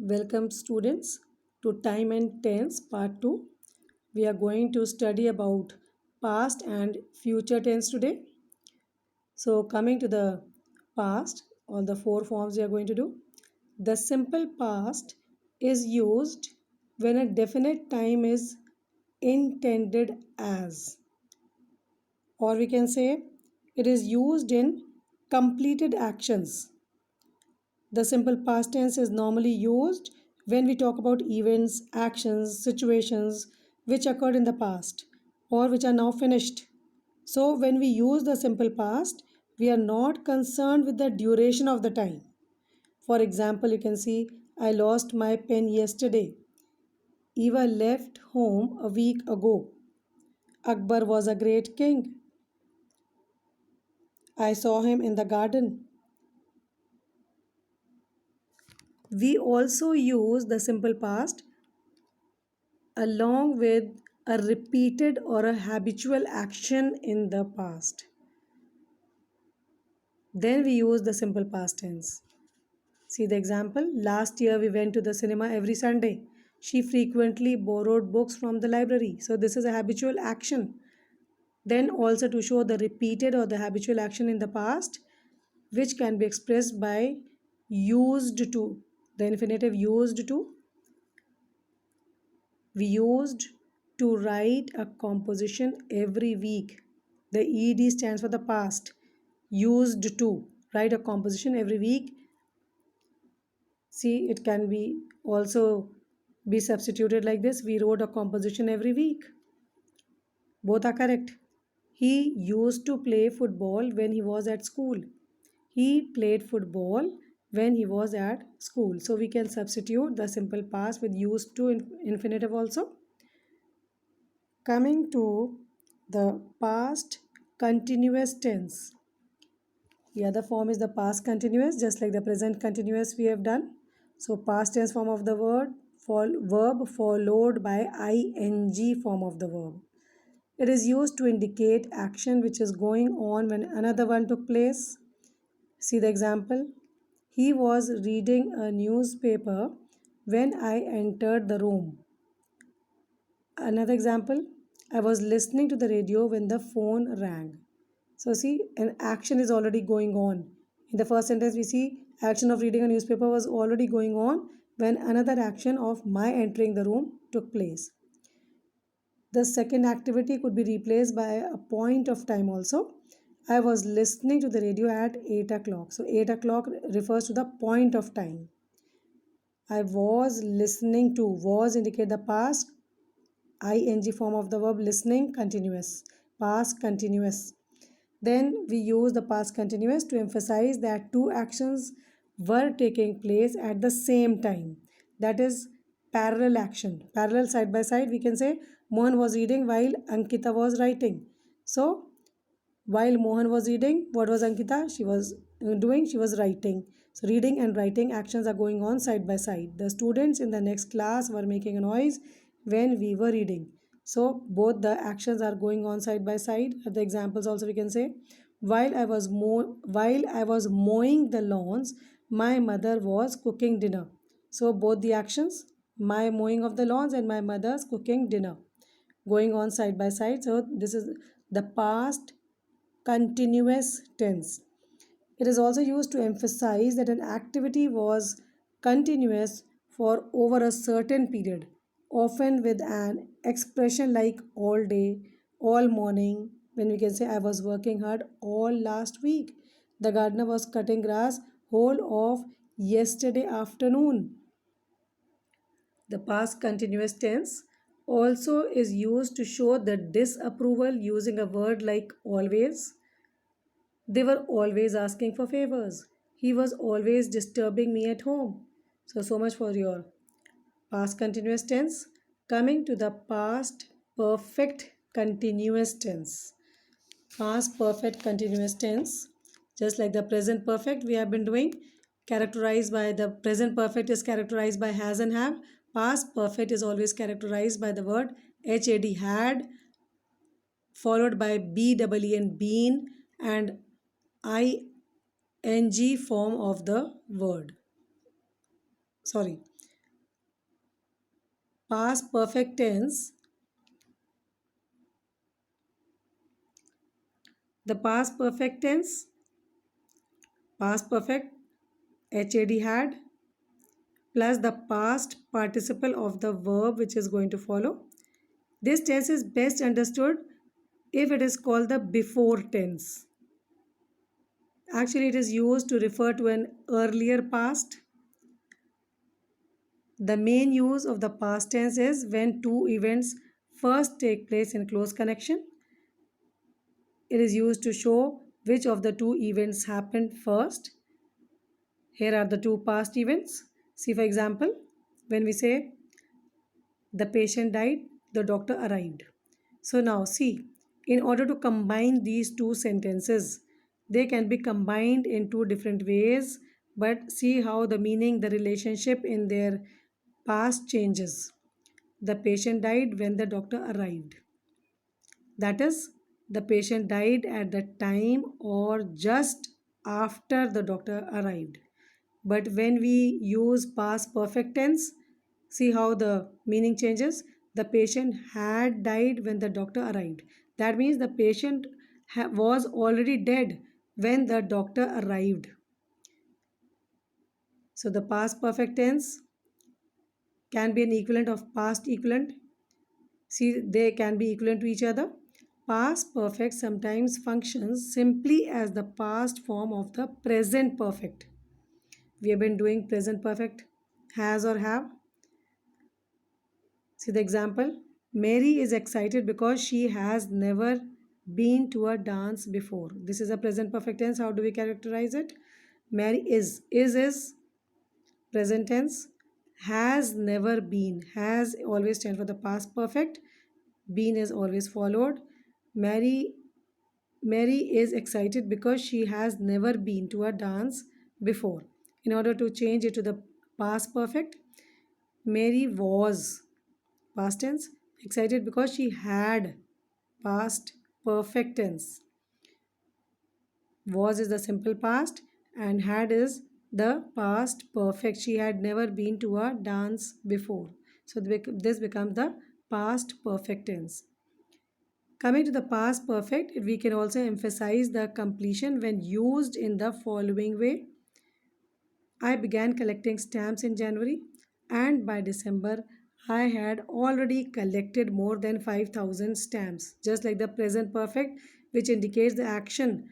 Welcome students to Time and Tense Part 2. We are going to study about past and future tense today. So coming to the past, all the four forms we are going to do. The simple past is used when a definite time is intended as, or we can say it is used in completed actions. The simple past tense is normally used when we talk about events, actions, situations which occurred in the past or which are now finished. So, when we use the simple past, we are not concerned with the duration of the time. For example, you can see, I lost my pen yesterday. Eva left home a week ago. Akbar was a great king. I saw him in the garden. We also use the simple past along with a repeated or a habitual action in the past. Then we use the simple past tense. See the example. Last year we went to the cinema every Sunday. She frequently borrowed books from the library. So this is a habitual action. Then also to show the repeated or the habitual action in the past, which can be expressed by used to. The infinitive used to. We used to write a composition every week. The ED stands for the past. Used to write a composition every week. See, it can be also be substituted like this. We wrote a composition every week. Both are correct. He used to play football when he was at school. He played football when he was at school. So we can substitute the simple past with used to infinitive also. Coming to the past continuous tense. The other form is the past continuous, just like the present continuous we have done. So past tense form of the verb followed by ing form of the verb. It is used to indicate action which is going on when another one took place. See the example. He was reading a newspaper when I entered the room. Another example, I was listening to the radio when the phone rang. So see, an action is already going on. In the first sentence, we see action of reading a newspaper was already going on when another action of my entering the room took place. The second activity could be replaced by a point of time also. I was listening to the radio at 8 o'clock. So 8 o'clock refers to the point of time. I was listening to, was indicate the past, ing form of the verb listening, continuous, past continuous. Then we use the past continuous to emphasize that two actions were taking place at the same time. That is parallel action. Parallel side by side, we can say Mohan was reading while Ankita was writing. So while Mohan was reading, what was Ankita? She was doing, she was writing. So reading and writing actions are going on side by side. The students in the next class were making a noise when we were reading. So both the actions are going on side by side. The examples also we can say, while I was mowing the lawns, my mother was cooking dinner. So both the actions, my mowing of the lawns and my mother's cooking dinner, going on side by side. So this is the past continuous tense. It is also used to emphasize that an activity was continuous for over a certain period, often with an expression like all day, all morning, when we can say I was working hard all last week. The gardener was cutting grass whole of yesterday afternoon. The past continuous tense also is used to show the disapproval using a word like always. They were always asking for favors. He was always disturbing me at home. So much for your past continuous tense. Coming to the past perfect continuous tense. Past perfect continuous tense, just like the present perfect we have been doing, characterized by the present perfect is characterized by has and have. Past perfect is always characterized by the word had, followed by and been, and ing form of the word. Sorry, past perfect tense, the past perfect tense, past perfect had plus the past participle of the verb which is going to follow. This tense is best understood if it is called the before tense. Actually, it is used to refer to an earlier past. The main use of the past tense is when two events first take place in close connection. It is used to show which of the two events happened first. Here are the two past events. See, for example, when we say the patient died, the doctor arrived. So now see, in order to combine these two sentences, they can be combined in two different ways, but see how the meaning, the relationship in their past changes. The patient died when the doctor arrived. That is, the patient died at the time or just after the doctor arrived. But when we use past perfect tense, see how the meaning changes. The patient had died when the doctor arrived. That means the patient was already dead when the doctor arrived. So the past perfect tense can be an equivalent of past equivalent. See, they can be equivalent to each other. Past perfect sometimes functions simply as the past form of the present perfect. We have been doing present perfect, has or have. See the example. Mary is excited because she has never been to a dance before. This is a present perfect tense. How do we characterize it? Mary is. Is present tense. Has never been. Has always stands for the past perfect. Been is always followed. Mary Mary is excited because she has never been to a dance before. In order to change it to the past perfect, Mary was past tense excited because she had past perfect tense. Was is the simple past and had is the past perfect. She had never been to a dance before. So this becomes the past perfect tense. Coming to the past perfect, we can also emphasize the completion when used in the following way. I began collecting stamps in January, and by December, I had already collected more than 5,000 stamps, just like the present perfect, which indicates the action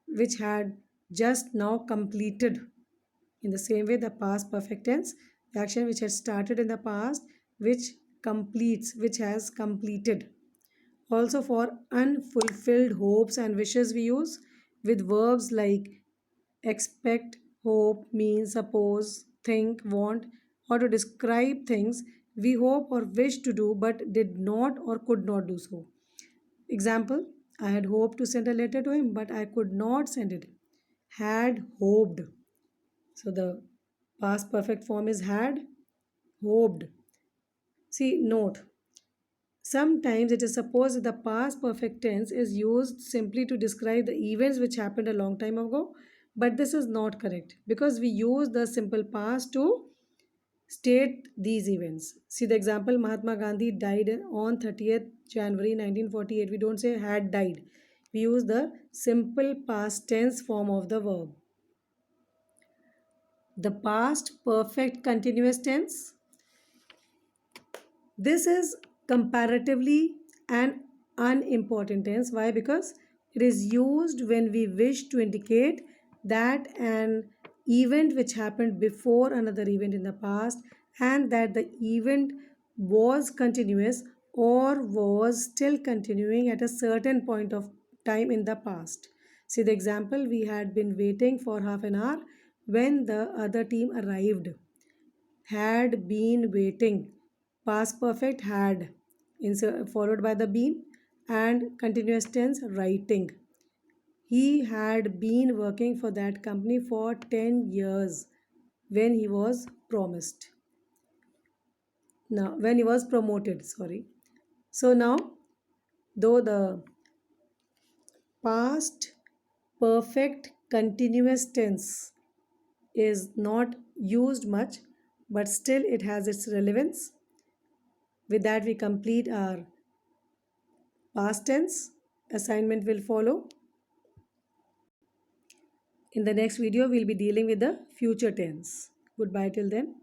which had just now completed. In the same way, the past perfect tense, the action which had started in the past, which completes, which has completed. Also, for unfulfilled hopes and wishes, we use with verbs like expect, hope, mean, suppose, think, want, or to describe things we hope or wish to do but did not or could not do so. Example, I had hoped to send a letter to him but I could not send it. Had hoped. So the past perfect form is had hoped. See, note. Sometimes it is supposed that the past perfect tense is used simply to describe the events which happened a long time ago, but this is not correct because we use the simple past to state these events. See the example, Mahatma Gandhi died on 30th January 1948. We don't say had died. We use the simple past tense form of the verb. The past perfect continuous tense. This is comparatively an unimportant tense. Why? Because it is used when we wish to indicate that an event which happened before another event in the past and that the event was continuous or was still continuing at a certain point of time in the past. See the example, we had been waiting for half an hour when the other team arrived. Had been waiting, past perfect had, followed by the been, and continuous tense writing. He had been working for that company for 10 years when he was promised. Now, when he was promoted, sorry. So now, though the past perfect continuous tense is not used much, but still it has its relevance. With that, we complete our past tense. Assignment will follow. In the next video, we'll be dealing with the future tense. Goodbye till then.